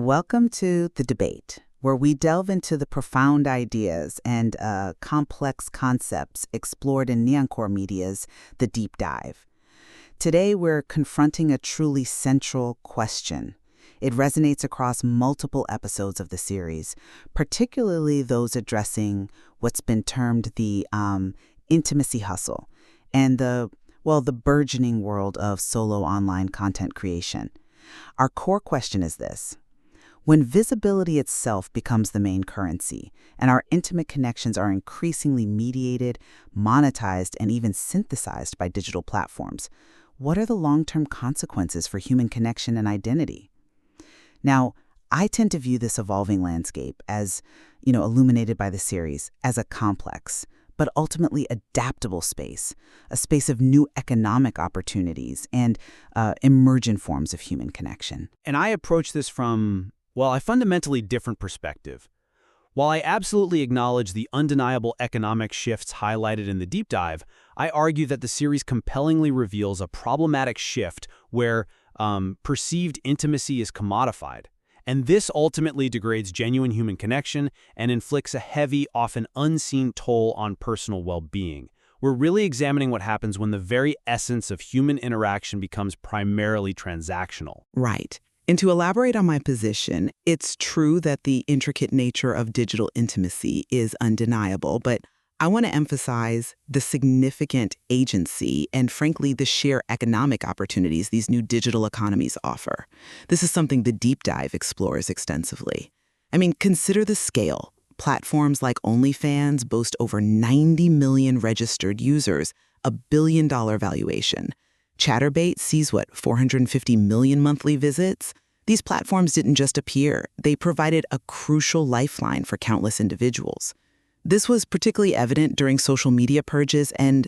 Welcome to The Debate, where we delve into the profound ideas and complex concepts explored in NeonKore Media's The Deep Dive. Today, we're confronting a truly central question. It resonates across multiple episodes of the series, particularly those addressing what's been termed the intimacy hustle and the burgeoning world of solo online content creation. Our core question is this. When visibility itself becomes the main currency, and our intimate connections are increasingly mediated, monetized, and even synthesized by digital platforms, what are the long-term consequences for human connection and identity? Now, I tend to view this evolving landscape as, illuminated by the series, as a complex, but ultimately adaptable space, a space of new economic opportunities and emergent forms of human connection. And I approach this from a fundamentally different perspective. While I absolutely acknowledge the undeniable economic shifts highlighted in the deep dive, I argue that the series compellingly reveals a problematic shift where perceived intimacy is commodified. And this ultimately degrades genuine human connection and inflicts a heavy, often unseen toll on personal well-being. We're really examining what happens when the very essence of human interaction becomes primarily transactional. Right. And to elaborate on my position, it's true that the intricate nature of digital intimacy is undeniable, but I want to emphasize the significant agency and, frankly, the sheer economic opportunities these new digital economies offer. This is something the deep dive explores extensively. I mean, consider the scale. Platforms like OnlyFans boast over 90 million registered users, a billion-dollar valuation. Chatterbait sees, 450 million monthly visits? These platforms didn't just appear. They provided a crucial lifeline for countless individuals. This was particularly evident during social media purges and,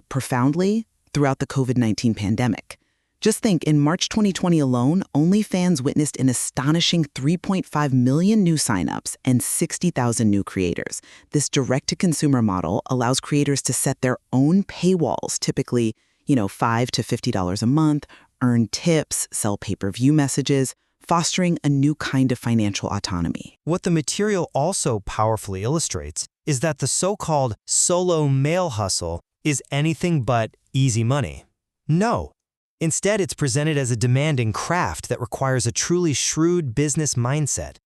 profoundly, throughout the COVID-19 pandemic. Just think, in March 2020 alone, OnlyFans witnessed an astonishing 3.5 million new signups and 60,000 new creators. This direct-to-consumer model allows creators to set their own paywalls, typically $5 to $50 a month, earn tips, sell pay-per-view messages, fostering a new kind of financial autonomy. What the material also powerfully illustrates is that the so-called solo male hustle is anything but easy money. No. Instead, it's presented as a demanding craft that requires a truly shrewd business mindset.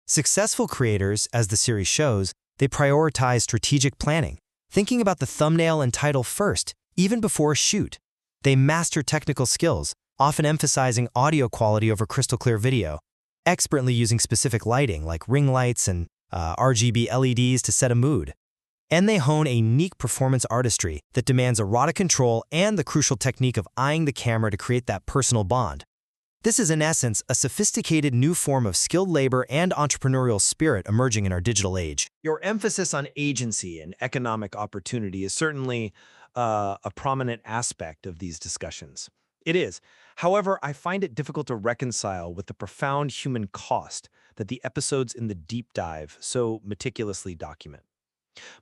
Successful creators, as the series shows, they prioritize strategic planning, thinking about the thumbnail and title first, even before a shoot. They master technical skills, often emphasizing audio quality over crystal clear video, expertly using specific lighting like ring lights and RGB LEDs to set a mood. And they hone a unique performance artistry that demands erotic control and the crucial technique of eyeing the camera to create that personal bond. This is, in essence, a sophisticated new form of skilled labor and entrepreneurial spirit emerging in our digital age. Your emphasis on agency and economic opportunity is certainly a prominent aspect of these discussions. It is. However, I find it difficult to reconcile with the profound human cost that the episodes in the deep dive so meticulously document.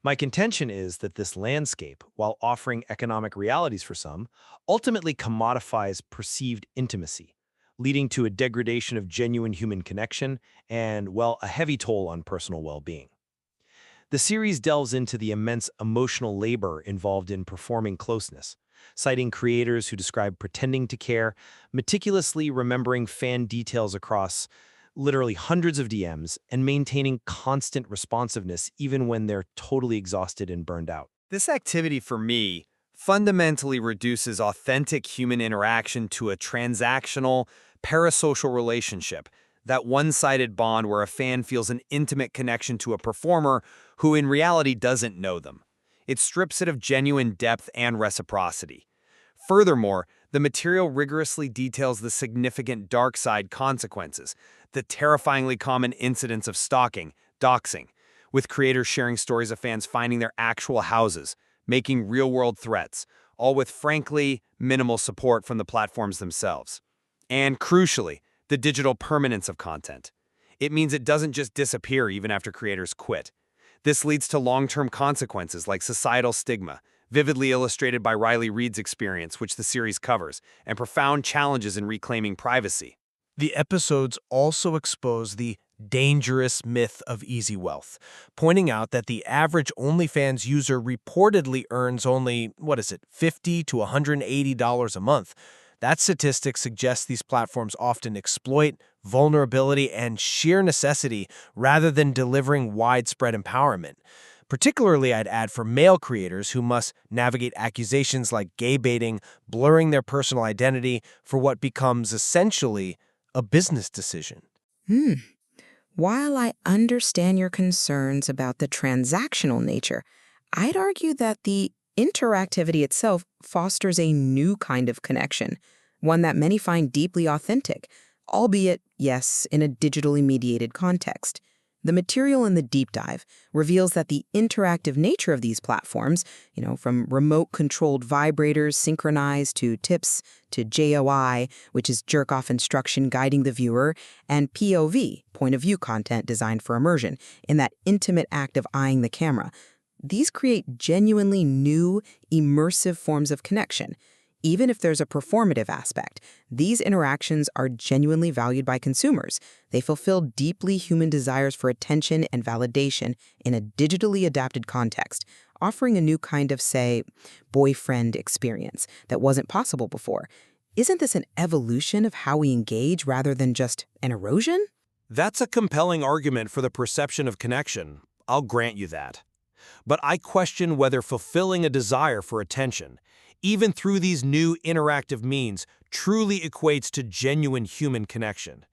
My contention is that this landscape, while offering economic realities for some, ultimately commodifies perceived intimacy, leading to a degradation of genuine human connection and, a heavy toll on personal well-being. The series delves into the immense emotional labor involved in performing closeness, citing creators who describe pretending to care, meticulously remembering fan details across literally hundreds of DMs, and maintaining constant responsiveness even when they're totally exhausted and burned out. This activity, for me, fundamentally reduces authentic human interaction to a transactional, parasocial relationship, that one-sided bond where a fan feels an intimate connection to a performer who in reality doesn't know them. It strips it of genuine depth and reciprocity. Furthermore, the material rigorously details the significant dark side consequences, the terrifyingly common incidents of stalking, doxing, with creators sharing stories of fans finding their actual houses, making real-world threats, all with frankly minimal support from the platforms themselves. And crucially, the digital permanence of content. It means it doesn't just disappear even after creators quit. This leads to long-term consequences like societal stigma, vividly illustrated by Riley Reid's experience, which the series covers, and profound challenges in reclaiming privacy. The episodes also expose the dangerous myth of easy wealth, pointing out that the average OnlyFans user reportedly earns only, $50 to $180 a month. That statistic suggests these platforms often exploit vulnerability and sheer necessity rather than delivering widespread empowerment. Particularly, I'd add for male creators who must navigate accusations like gay baiting, blurring their personal identity for what becomes essentially a business decision. While I understand your concerns about the transactional nature, I'd argue that the interactivity itself fosters a new kind of connection, one that many find deeply authentic, albeit, yes, in a digitally mediated context. The material in the deep dive reveals that the interactive nature of these platforms, from remote-controlled vibrators synchronized to tips to JOI, which is jerk-off instruction guiding the viewer, and POV, point-of-view content designed for immersion, in that intimate act of eyeing the camera. These create genuinely new, immersive forms of connection. Even if there's a performative aspect, these interactions are genuinely valued by consumers. They fulfill deeply human desires for attention and validation in a digitally adapted context, offering a new kind of, say, boyfriend experience that wasn't possible before. Isn't this an evolution of how we engage rather than just an erosion? That's a compelling argument for the perception of connection. I'll grant you that. But I question whether fulfilling a desire for attention, even through these new interactive means, truly equates to genuine human connection.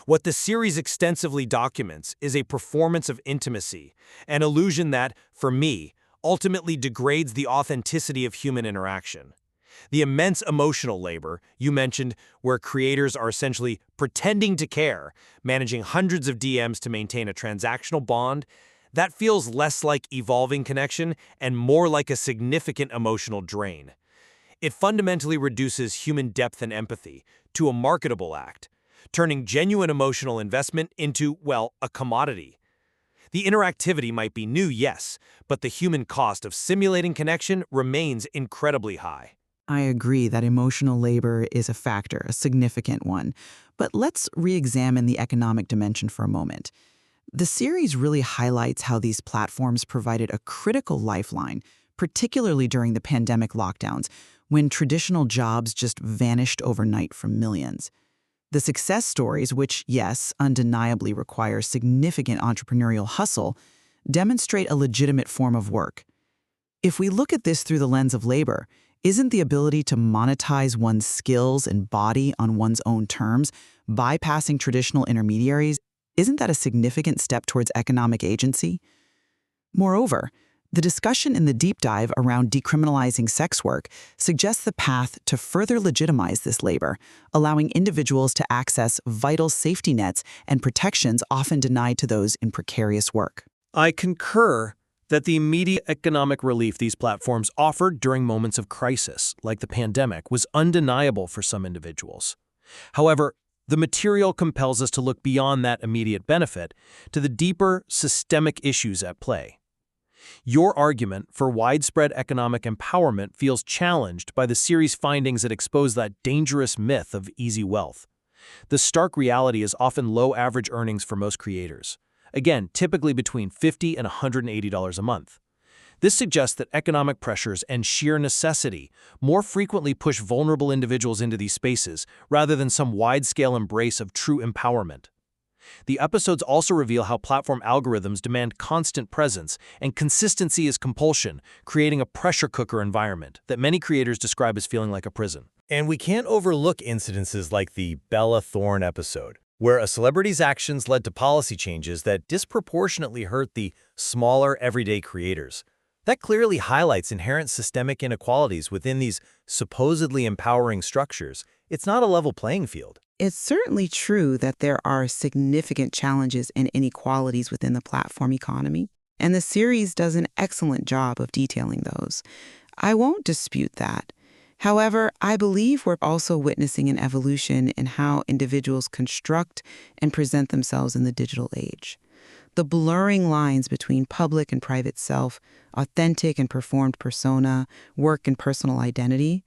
What the series extensively documents is a performance of intimacy, an illusion that, for me, ultimately degrades the authenticity of human interaction. The immense emotional labor you mentioned, where creators are essentially pretending to care, managing hundreds of DMs to maintain a transactional bond, that feels less like evolving connection and more like a significant emotional drain. It fundamentally reduces human depth and empathy to a marketable act, turning genuine emotional investment into, a commodity. The interactivity might be new, yes, but the human cost of simulating connection remains incredibly high. I agree that emotional labor is a factor, a significant one. But let's re-examine the economic dimension for a moment. The series really highlights how these platforms provided a critical lifeline, particularly during the pandemic lockdowns, when traditional jobs just vanished overnight from millions. The success stories, which, yes, undeniably require significant entrepreneurial hustle, demonstrate a legitimate form of work. If we look at this through the lens of labor, isn't the ability to monetize one's skills and body on one's own terms, bypassing traditional intermediaries, isn't that a significant step towards economic agency? Moreover, the discussion in the deep dive around decriminalizing sex work suggests the path to further legitimize this labor, allowing individuals to access vital safety nets and protections often denied to those in precarious work. I concur that the immediate economic relief these platforms offered during moments of crisis, like the pandemic, was undeniable for some individuals. However, the material compels us to look beyond that immediate benefit to the deeper systemic issues at play. Your argument for widespread economic empowerment feels challenged by the series' findings that expose that dangerous myth of easy wealth. The stark reality is often low average earnings for most creators. Again, typically between $50 and $180 a month. This suggests that economic pressures and sheer necessity more frequently push vulnerable individuals into these spaces rather than some wide-scale embrace of true empowerment. The episodes also reveal how platform algorithms demand constant presence and consistency as compulsion, creating a pressure cooker environment that many creators describe as feeling like a prison. And we can't overlook incidences like the Bella Thorne episode, where a celebrity's actions led to policy changes that disproportionately hurt the smaller, everyday creators. That clearly highlights inherent systemic inequalities within these supposedly empowering structures. It's not a level playing field. It's certainly true that there are significant challenges and inequalities within the platform economy, and the series does an excellent job of detailing those. I won't dispute that. However, I believe we're also witnessing an evolution in how individuals construct and present themselves in the digital age. The blurring lines between public and private self, authentic and performed persona, work and personal identity,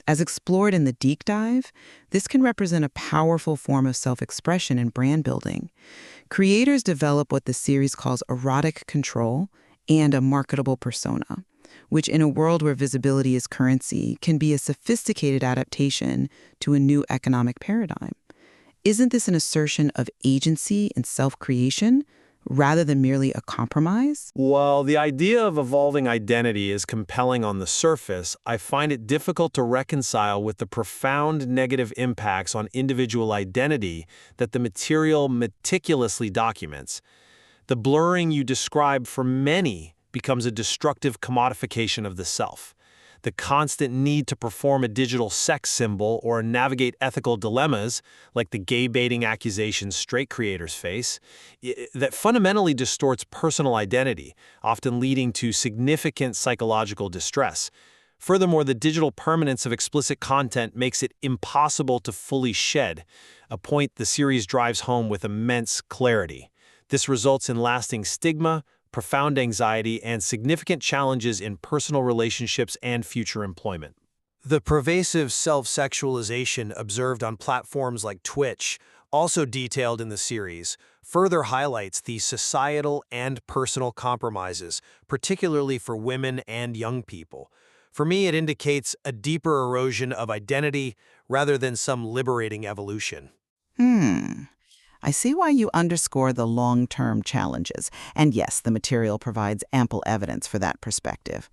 As explored in the deep dive, this can represent a powerful form of self-expression and brand building. Creators develop what the series calls erotic control and a marketable persona, which in a world where visibility is currency can be a sophisticated adaptation to a new economic paradigm. Isn't this an assertion of agency and self-creation rather than merely a compromise? While the idea of evolving identity is compelling on the surface, I find it difficult to reconcile with the profound negative impacts on individual identity that the material meticulously documents. The blurring you describe for many becomes a destructive commodification of the self. The constant need to perform a digital sex symbol or navigate ethical dilemmas, like the gay-baiting accusations straight creators face, that fundamentally distorts personal identity, often leading to significant psychological distress. Furthermore, the digital permanence of explicit content makes it impossible to fully shed, a point the series drives home with immense clarity. This results in lasting stigma, profound anxiety, and significant challenges in personal relationships and future employment. The pervasive self-sexualization observed on platforms like Twitch, also detailed in the series, further highlights the societal and personal compromises, particularly for women and young people. For me, it indicates a deeper erosion of identity rather than some liberating evolution. I see why you underscore the long-term challenges. And yes, the material provides ample evidence for that perspective.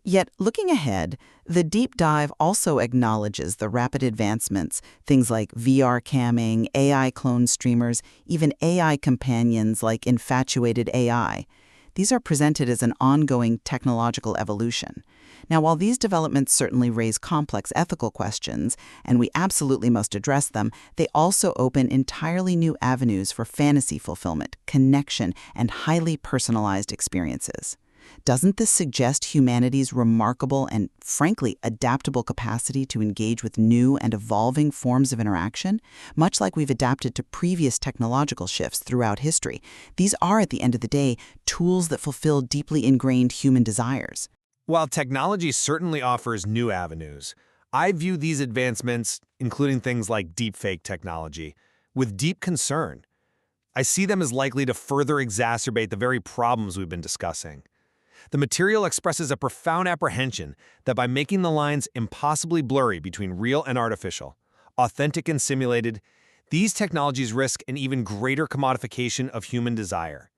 Yet, looking ahead, the deep dive also acknowledges the rapid advancements, things like VR camming, AI clone streamers, even AI companions like infatuated AI. These are presented as an ongoing technological evolution. Now, while these developments certainly raise complex ethical questions, and we absolutely must address them, they also open entirely new avenues for fantasy fulfillment, connection, and highly personalized experiences. Doesn't this suggest humanity's remarkable and, frankly, adaptable capacity to engage with new and evolving forms of interaction? Much like we've adapted to previous technological shifts throughout history, these are, at the end of the day, tools that fulfill deeply ingrained human desires. While technology certainly offers new avenues, I view these advancements, including things like deepfake technology, with deep concern. I see them as likely to further exacerbate the very problems we've been discussing. The material expresses a profound apprehension that by making the lines impossibly blurry between real and artificial, authentic and simulated, these technologies risk an even greater commodification of human desire.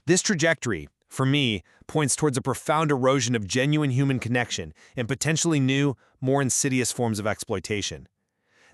This trajectory, for me, points towards a profound erosion of genuine human connection and potentially new, more insidious forms of exploitation.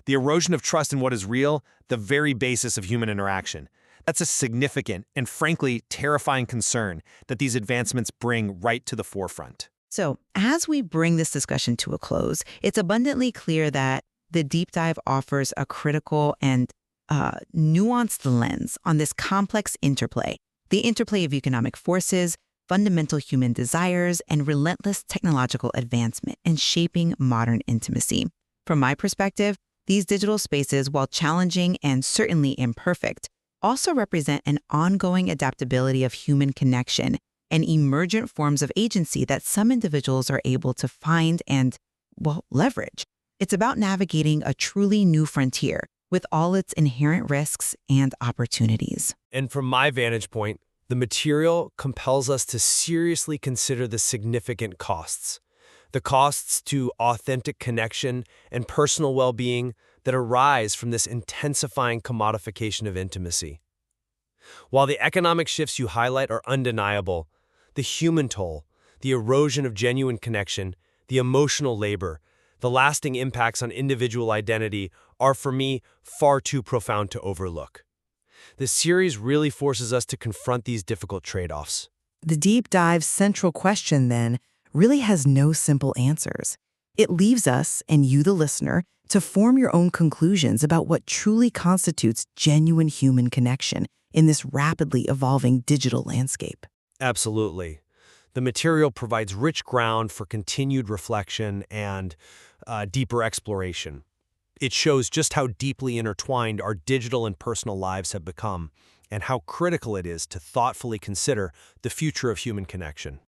The erosion of trust in what is real, the very basis of human interaction. That's a significant and frankly terrifying concern that these advancements bring right to the forefront. So, as we bring this discussion to a close, it's abundantly clear that the deep dive offers a critical and nuanced lens on this complex interplay. The interplay of economic forces, fundamental human desires, and relentless technological advancement in shaping modern intimacy. From my perspective, these digital spaces, while challenging and certainly imperfect, also represent an ongoing adaptability of human connection and emergent forms of agency that some individuals are able to find and, well, leverage. It's about navigating a truly new frontier with all its inherent risks and opportunities. And from my vantage point, the material compels us to seriously consider the significant costs. The costs to authentic connection and personal well-being that arise from this intensifying commodification of intimacy. While the economic shifts you highlight are undeniable, the human toll, the erosion of genuine connection, the emotional labor, the lasting impacts on individual identity are, for me, far too profound to overlook. The series really forces us to confront these difficult trade-offs. The deep dive's central question, then, really has no simple answers. It leaves us, and you the listener, to form your own conclusions about what truly constitutes genuine human connection in this rapidly evolving digital landscape. Absolutely. The material provides rich ground for continued reflection and deeper exploration. It shows just how deeply intertwined our digital and personal lives have become, and how critical it is to thoughtfully consider the future of human connection.